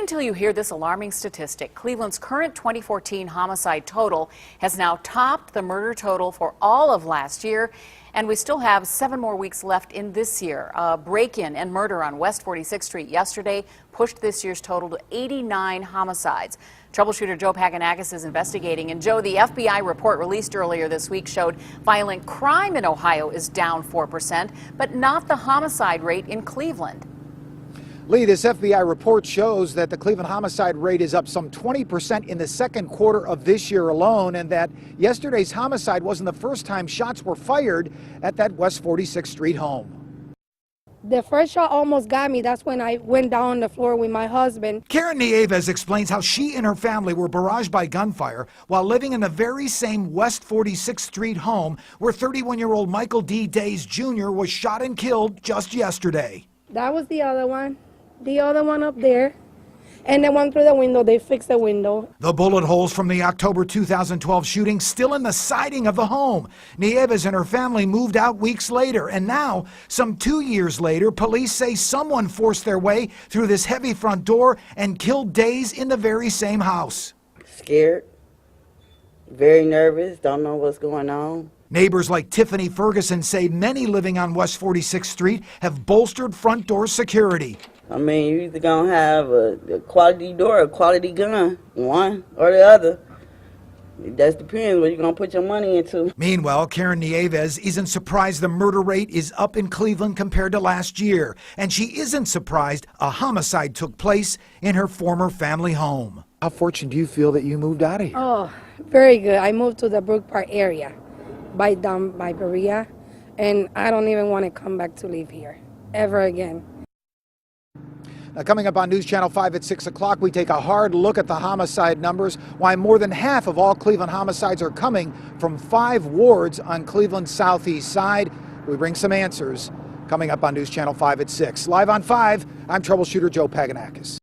until you hear this alarming statistic. Cleveland's current 2014 homicide total has now topped the murder total for all of last year, and we still have 7 more weeks left in this year. A break-in and murder on West 46th Street yesterday pushed this year's total to 89 homicides. Troubleshooter Joe Paganakis is investigating. And Joe, the FBI report released earlier this week showed violent crime in Ohio is down 4%, but not the homicide rate in Cleveland. Lee, this FBI report shows that the Cleveland homicide rate is up some 20% in the second quarter of this year alone, and that yesterday's homicide wasn't the first time shots were fired at that West 46th Street home. The first shot almost got me. That's when I went down on the floor with my husband. Karen Nieves explains how she and her family were barraged by gunfire while living in the very same West 46th Street home where 31-year-old Michael D. Days Jr. was shot and killed just yesterday. That was the other one. The other one up there. And the one through the window, they fixed the window. The bullet holes from the October 2012 shooting still in the siding of the home. Nieves and her family moved out weeks later, and now, some 2 years later, police say someone forced their way through this heavy front door and killed Days in the very same house. Scared, very nervous, don't know what's going on. Neighbors like Tiffany Ferguson say many living on West 46th Street have bolstered front door security. I mean, you're either going to have a quality door or a quality gun, one or the other. It just depends what you're going to put your money into. Meanwhile, Karen Nieves isn't surprised the murder rate is up in Cleveland compared to last year. And she isn't surprised a homicide took place in her former family home. How fortunate do you feel that you moved out of here? Oh, very good. I moved to the Brook Park area, down by Berea, and I don't even want to come back to live here ever again. Now, coming up on News Channel 5 at 6 o'clock, we take a hard look at the homicide numbers, why more than half of all Cleveland homicides are coming from 5 wards on Cleveland's southeast side. We bring some answers coming up on News Channel 5 at 6. Live on 5, I'm Troubleshooter Joe Paganakis.